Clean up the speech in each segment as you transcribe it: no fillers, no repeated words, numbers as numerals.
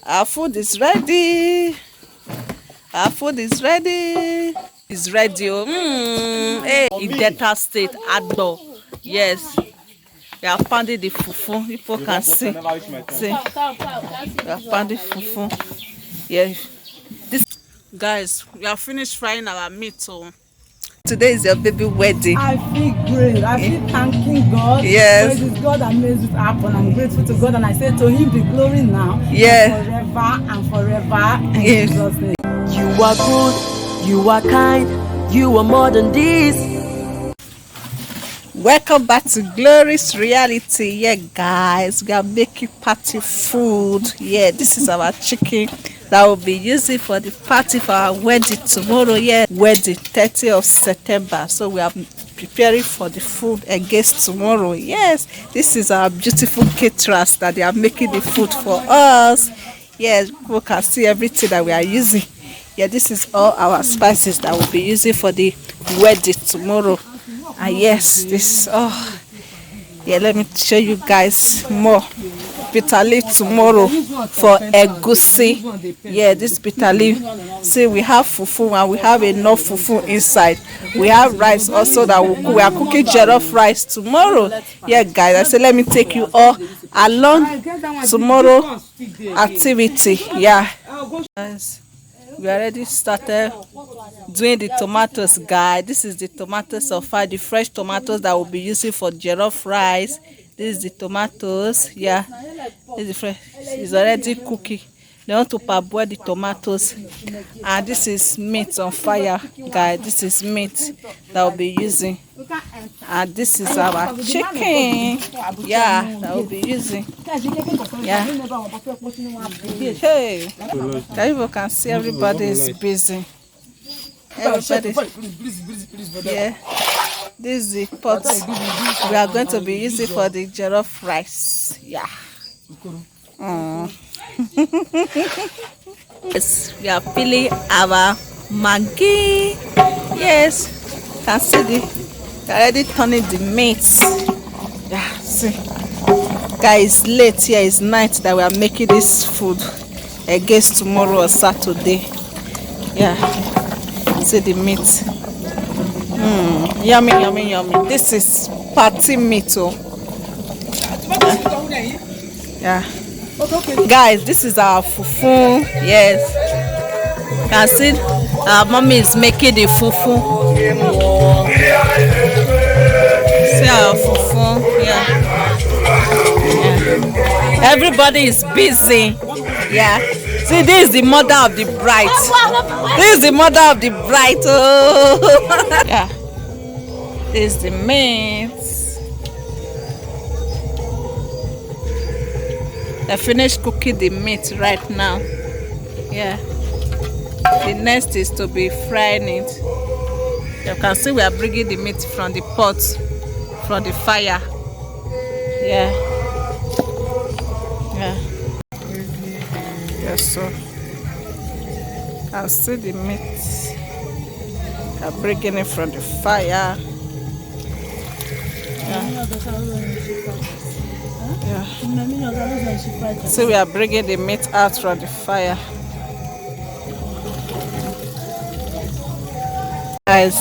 Our food is ready. Our food is ready. It's ready. Hey, in Delta State, Agbo. Yes. We have pounded the fufu. People can see. See. We have pounded fufu. Yeah. This guys, we have finished frying our meat. So today is your baby wedding. I feel great. I feel thanking God. Yes. Praise God that made it happen. I'm grateful to God, and I say to Him the glory now. Yeah. And forever and forever. In Yes. Jesus' name. You are good, you are kind, you are more than this. Welcome back to Glorious Reality. Yeah, guys, we are making party food. Yeah, this is our chicken that will be using for the party for our wedding tomorrow. Yeah, wedding 30th of September. So we are preparing for the food against tomorrow. Yes, this is our beautiful caterers that they are making the food for us. Yes, people can see everything that we are using. Yeah, this is all our spices that we'll be using for the wedding tomorrow. And yes, this yeah, let me show you guys more bitter leaf tomorrow for egusi. Yeah, this bitter leaf. See, we have fufu and we have enough fufu inside. We have rice also that we are cooking jollof rice tomorrow. Yeah, guys, I said let me take you all along tomorrow activity. Yeah, guys, we already started doing the tomatoes, guys. This is the tomatoes of the fresh tomatoes that we'll be using for jollof rice. This is the tomatoes. Yeah, this is the fresh. It's already cooking. They want to parboil the tomatoes, and this is meat on fire, guys. This is meat that we'll be using, and this is our chicken. Yeah, that we'll be using. Yeah. Hey, people can see everybody is busy. Everybody. Yeah. This is the pot we are going to be using for the jollof rice. Yeah. Yes, we are peeling our Maggi. Yes, can see the already turning the meat. Yeah, see, guys, late here is night that we are making this food against tomorrow or Saturday. Yeah, see the meat. Yummy, yummy, yummy. This is party meat. Yeah. Guys, this is our fufu. Yes, you can see our mommy is making the fufu. See our fufu. Yeah. Everybody is busy. Yeah, see, this is the mother of the bride. This is the mother of the bride. Oh. Yeah, this is the meat. I finished cooking the meat right now. Yeah. The next is to be frying it. You can see we are bringing the meat from the pot, from the fire. Yeah. Yeah. Yes, so you can see the meat. I'm bringing it from the fire. Yeah. Yeah. So we are bringing the meat out from the fire. Guys,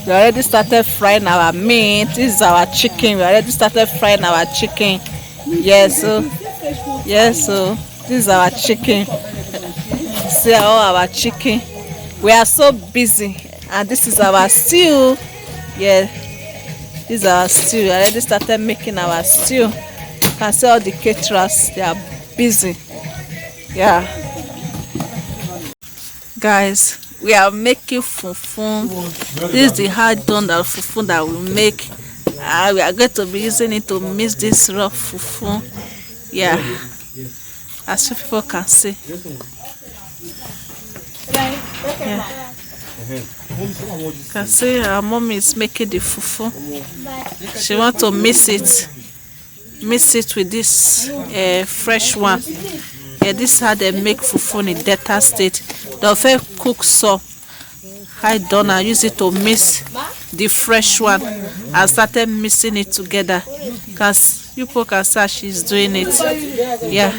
we already started frying our meat. This is our chicken. We already started frying our chicken. Yes, so this is our chicken. See all our chicken. We are so busy, and this is our stew. Yeah, this is our stew. We already started making our stew. You can see all the caterers, they are busy. Yeah, guys, we are making fufu. This is the hard done that fufu that we make. We are going to be using it to mix this raw fufu. Yeah, as people can see. Yeah. You can see our mom is making the fufu. She wants to mix it with this fresh one. Yeah, this is how they make fufu in Delta State. They'll first cook some high done and use it to mix the fresh one. I started mixing it together because people can see she's doing it. Yeah,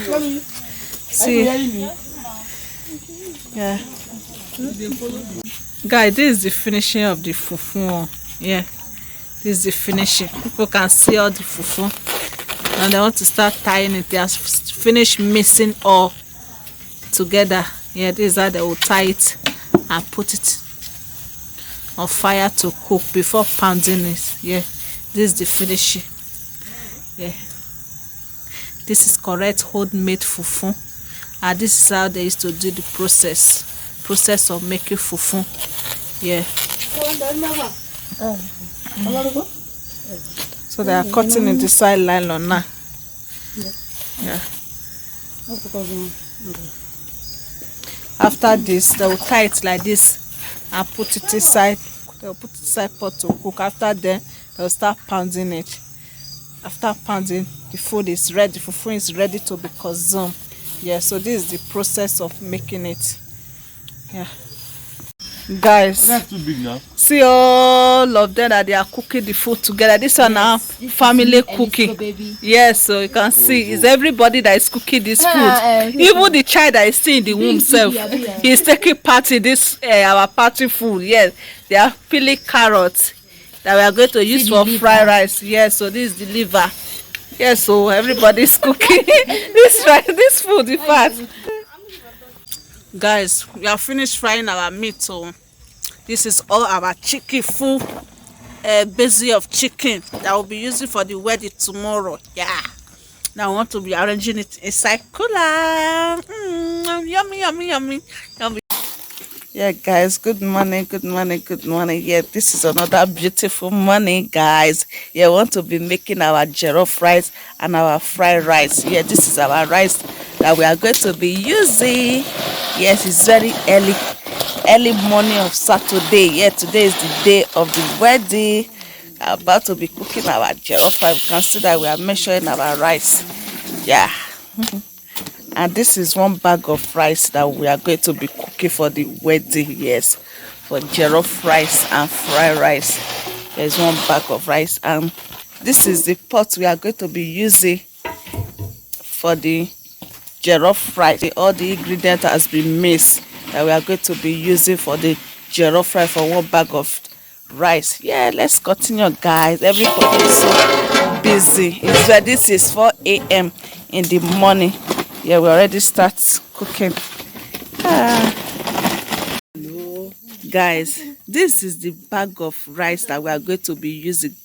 See, yeah. Guys, this is the finishing of the fufu. Yeah, this is the finishing. People can see all the fufu, and they want to start tying it. They have finished mixing all together. Yeah, this is how they will tie it and put it on fire to cook before pounding it. Yeah, this is the finishing. Yeah, this is correct homemade fufu, and this is how they used to do the process of making fufu. Yeah, so they are cutting in the side nylon now. Yeah, after this they will tie it like this and put it inside. They will put it inside pot to cook. After then they will start pounding it. After pounding, the food is ready. The fufu is ready to be consumed. Yeah, so this is the process of making it. Yeah, guys, That's too big now. see all of them that they are cooking the food together. This one now family cooking. Yes, so you can see it's everybody that is cooking this food. Even the child that is still in the womb self, he's taking part in this our party food. Yes, they are peeling carrots that we are going to use for fried rice. Yes, so this is the liver. Yes, so everybody is cooking this food. In fact, guys, we have finished frying our meat. So this is all our chicken full basil of chicken that we'll be using for the wedding tomorrow. Yeah, now I want to be arranging it inside cooler. Yummy, yummy, yummy, yummy. Yeah, guys, good morning, good morning, good morning. Yeah, this is another beautiful morning, guys. Yeah, I want to be making our jollof rice and our fried rice. Yeah, this is our rice that we are going to be using. Yes, it's very early morning of Saturday. Yeah, today is the day of the wedding. I'm about to be cooking our jollof rice. You can see that we are measuring our rice. Yeah. And this is one bag of rice that we are going to be cooking for the wedding. Yes, for jollof rice and fried rice. There's one bag of rice, and this is the pot we are going to be using for the jollof rice. All the ingredients has been mixed that we are going to be using for the jollof rice for one bag of rice. Yeah, let's continue, guys. Everybody is so busy. This is 4 a.m. in the morning. Yeah, we already start cooking. Guys, this is the bag of rice that we are going to be using,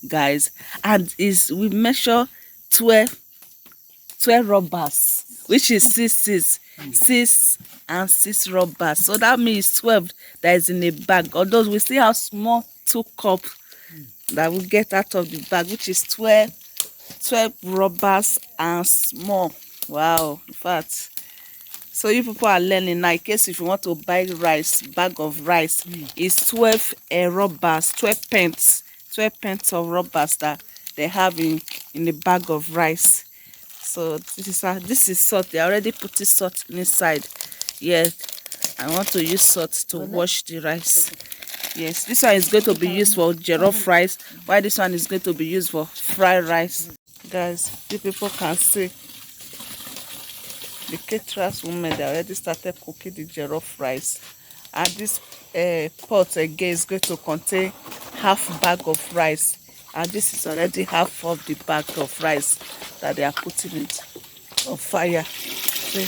guys, and we measure 12 rubbers, which is 6 and 6 rubbers. So that means 12 that is in a bag. Although we still have small 2 cups that we get out of the bag, which is 12 rubbers and small. Wow, in fact, so you people are learning now. In case if you want to buy rice, bag of rice is 12 rubbers, 12 pence of rubbers that they have in the bag of rice. So this is salt. They already put the salt inside. Yes, I want to use salt to wash the rice. Yes, this one is going to be used for jollof rice, while this one is going to be used for fried rice. Guys, you people can see the caterers women, they already started cooking the jollof rice, and this pot again is going to contain half bag of rice, and this is already half of the bag of rice that they are putting it on fire. See,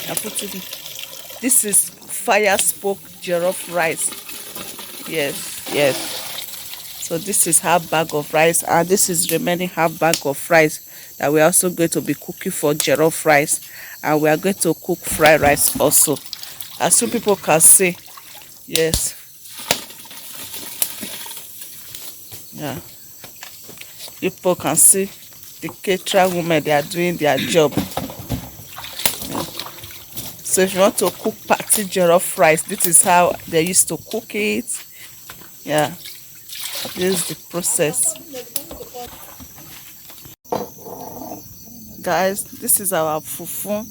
they are putting it. This is fire spoke jollof rice. Yes. So this is half bag of rice, and this is remaining half bag of rice that we are also going to be cooking for jollof rice, and we are going to cook fried rice also, as you people can see. Yes, yeah, people can see the caterer women, they are doing their job. Yeah. So if you want to cook party jollof rice, this is how they used to cook it. Yeah, this is the process. Guys, this is our fufu.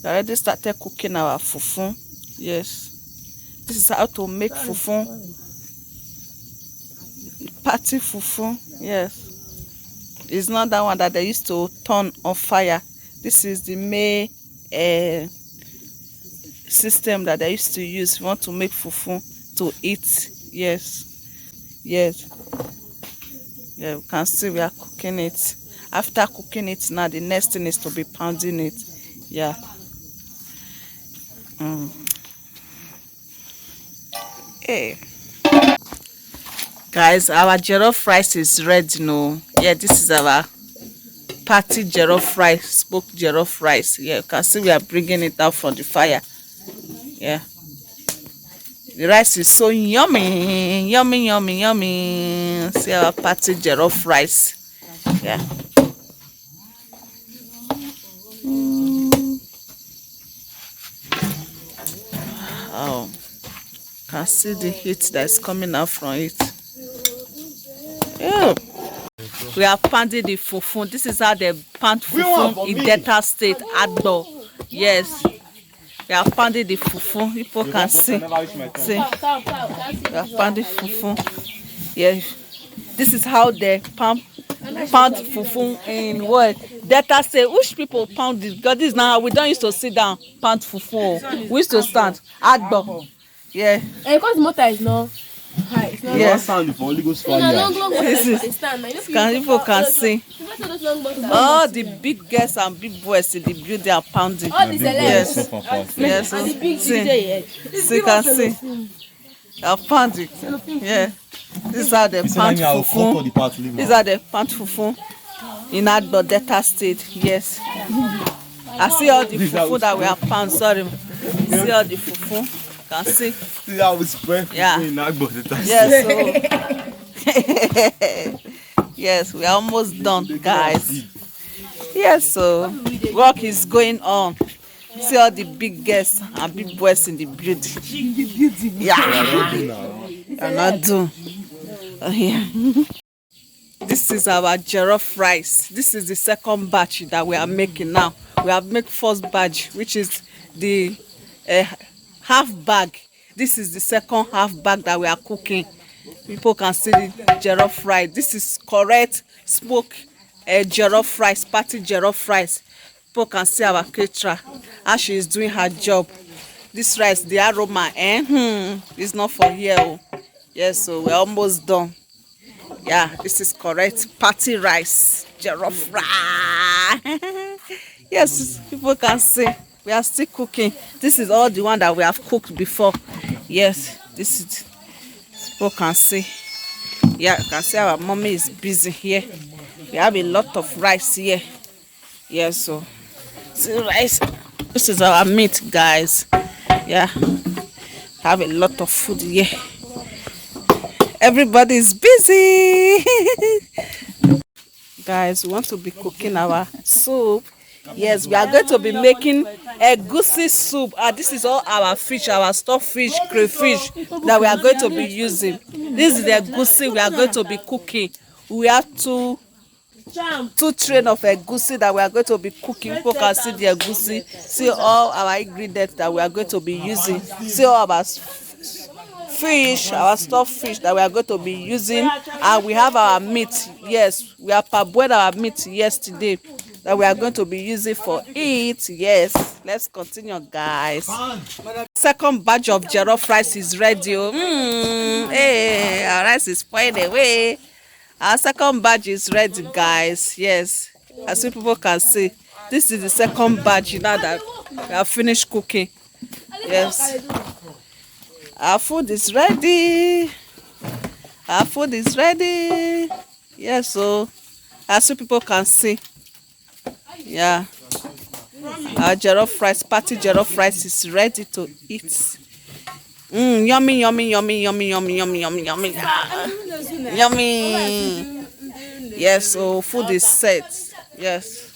We already started cooking our fufu. Yes, this is how to make fufu, party fufu. Yes, it's not that one that they used to turn on fire. This is the May system that they used to use. You want to make fufu to eat. Yes. Yes. Yeah, you can see we are cooking it. After cooking it now, the next thing is to be pounding it. Yeah. Hey. Guys, our jollof rice is ready now. Yeah, this is our party jollof rice, smoked jollof rice. Yeah, you can see we are bringing it out from the fire. Yeah. The rice is so yummy, yummy, yummy, yummy. See our party jollof rice. Yeah. Oh, can see the heat that is coming out from it. Yeah. We are pounding the fufu. This is how they pound fufu in Delta State, Agbo. Yes. We are pounding the fufu. People can see. See. We are pounding fufu. Yes. This is how they pound fufu in what? Delta State. Which people pound this? Because this now we don't used to sit down pound fufu. We used to stand. Agbo. Yeah. And because the motor is not high, it's not Yes. People can see. All the big girls and big boys in the building are pounding. all the celebs. Yes. Yes. And the big See. DJ here. See, can see. They are pounding. Yeah. This is how they pound fufu. This is how they pound fufu in Agbo, Delta State. Yes. I see all the fufu that we have pound. Sorry. See all the fufu. Can see. See how we spread Yeah. in Agbo. Yes. So. Yes, we are almost done, guys. Yes, so work is going on. See all the big guests and big boys in the building. Yeah. I'm not done. Yeah. This is our jollof rice. This is the second batch that we are making now. We have made first batch, which is the half bag. This is the second half bag that we are cooking. People can see the jollof rice. This is correct smoked jollof rice, party jollof rice. People can see our caterer, how she is doing her job. This rice, the aroma, it's not for here. Oh. Yes, so we're almost done. Yeah, this is correct party rice, jollof rice. Yes, people can see we are still cooking. This is all the one that we have cooked before. Yes, this is. People can see. Yeah, you can see our mommy is busy here. We have a lot of rice here. Yes, so see rice. This is our meat, guys. Yeah, have a lot of food here. Everybody is busy. Guys, we want to be cooking our soup. Yes, we are going to be making egusi soup. This is all our fish, our stuffed fish, crayfish that we are going to be using. This is the egusi we are going to be cooking. We have two trays of egusi that we are going to be cooking. People can see the egusi, see all our ingredients that we are going to be using, see all our fish, our stuffed fish that we are going to be using, and we have our meat. Yes, we have parboiled our meat yesterday that we are going to be using for it. Yes, let's continue, guys. Second batch of jollof rice is ready. Hey, our rice is pouring away. Our second batch is ready, guys. Yes, as people can see, this is the second batch now that we have finished cooking. Yes, our food is ready. Our food is ready. Yes, so as people can see, yeah, our jollof rice, party jollof rice is ready to eat. Yummy, yummy, yummy, yummy, yummy, yummy, yummy, yummy. Yummy. Yes, so food is set. Yes.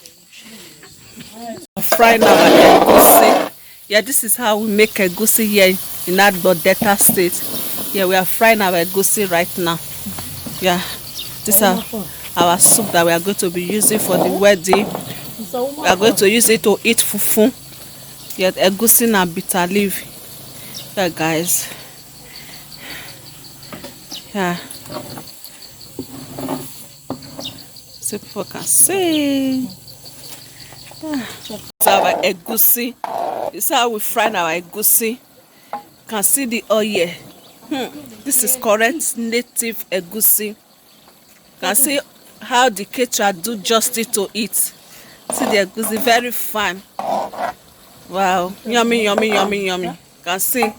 Frying our egusi. Yeah, this is how we make egusi here in Agbo, Delta State. Yeah, we are frying our egusi right now. Yeah, this is our soup that we are going to be using for the wedding. We are going to use it to eat fufu. Yeah, egusi and bitter leaf. Yeah, guys. Yeah. So people can see. Yeah. is our egusi. This is how we fry our egusi. You can see the oil. This is correct native egusi. You can see how the caterer do justice to it. See the egusi, very fine. Wow, yummy, yummy, yummy, yummy. You can see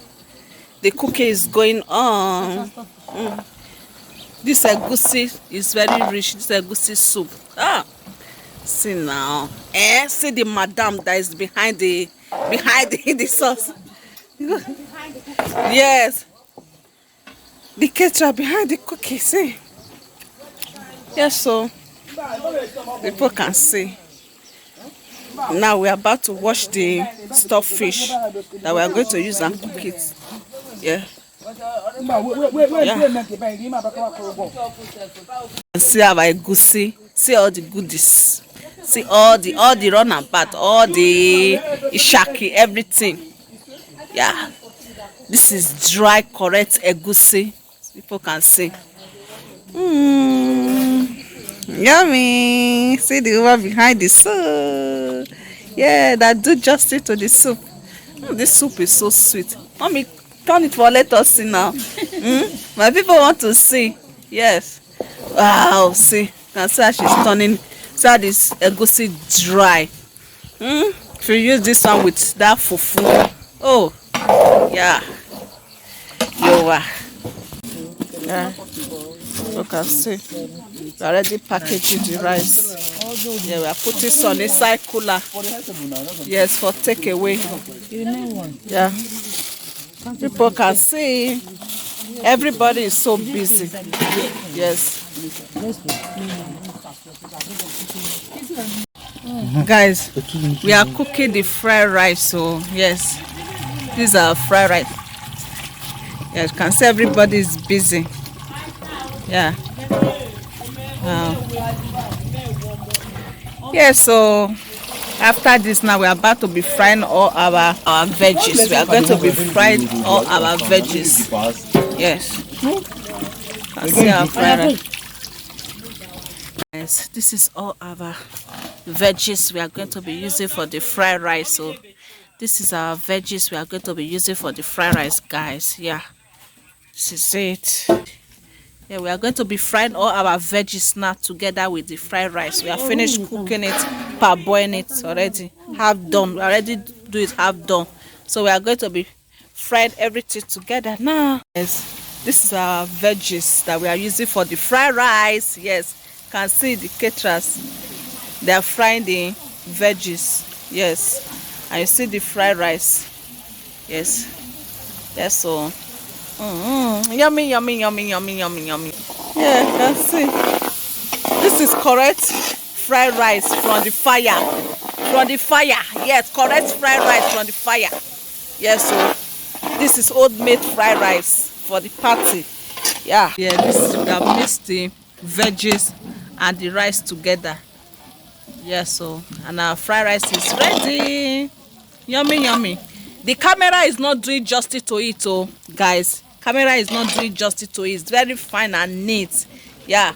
the cooking is going on. This egusi is very rich. This egusi soup. See now. See the madam that is behind the sauce. Yes. The caterer behind the cookie. See. Yes, so people can see. Now we are about to wash the stuffed fish that we are going to use and cook it. Yeah. See our egusi. See all the goodies. See all the runabout, all the ishaki, everything. Yeah. This is dry, correct egusi. People can see. Yummy. See the one behind the soup. Yeah, that do justice to the soup. This soup is so sweet. Mommy, turn it for let us see now. My people want to see. Yes. Wow, see. You can see how she's turning. See how this egusi dry. If you use this one with that fufu. Oh, yeah. Yeah. You can see. We already packaging the rice. Yeah, we are putting some inside cooler. Yes, for takeaway. Yeah. People can see. Everybody is so busy. Yes. Guys, we are cooking the fried rice. So yes, these are fried rice. Yes, you can see everybody is busy. Yeah. Yeah, so after this now we are about to be frying all our veggies. We are going to be frying all our veggies. Yes. I see our fried rice. Yes, this is all our veggies we are going to be using for the fried rice. So this is our veggies we are going to be using for the fried rice, guys. Yeah, this is it. Yeah, we are going to be frying all our veggies now together with the fried rice. We have finished cooking it, parboiling it already. Half done. We already do it half done. So we are going to be frying everything together now. Yes, this is our veggies that we are using for the fried rice. Yes, you can see the caterers. They are frying the veggies. Yes, and you see the fried rice. Yes, yes. So. Yummy, yummy, yummy, yummy, yummy, yummy. Yeah, you can see. This is correct fried rice from the fire. From the fire. Yes, correct fried rice from the fire. Yes, so this is old made fried rice for the party. Yeah. Yeah, this is, we have mixed the veggies and the rice together. Yeah, so and our fried rice is ready. Yummy, yummy. The camera is not doing justice to it, oh guys. Camera is not doing justice to it. It's very fine and neat. Yeah.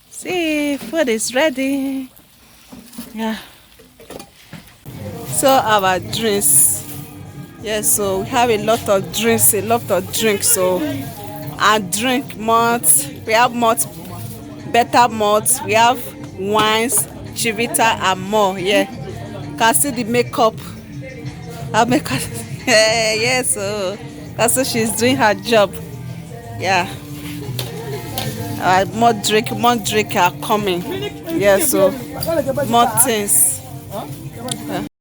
See, food is ready. Yeah. So our drinks. Yes, so we have a lot of drinks, So and drink malts. We have malts, better malts. We have wines, Chivita and more. Yeah. You can see the makeup. Our makeup. Yes, so that's how she's doing her job. Yeah. More drink are coming. Yeah, so more things.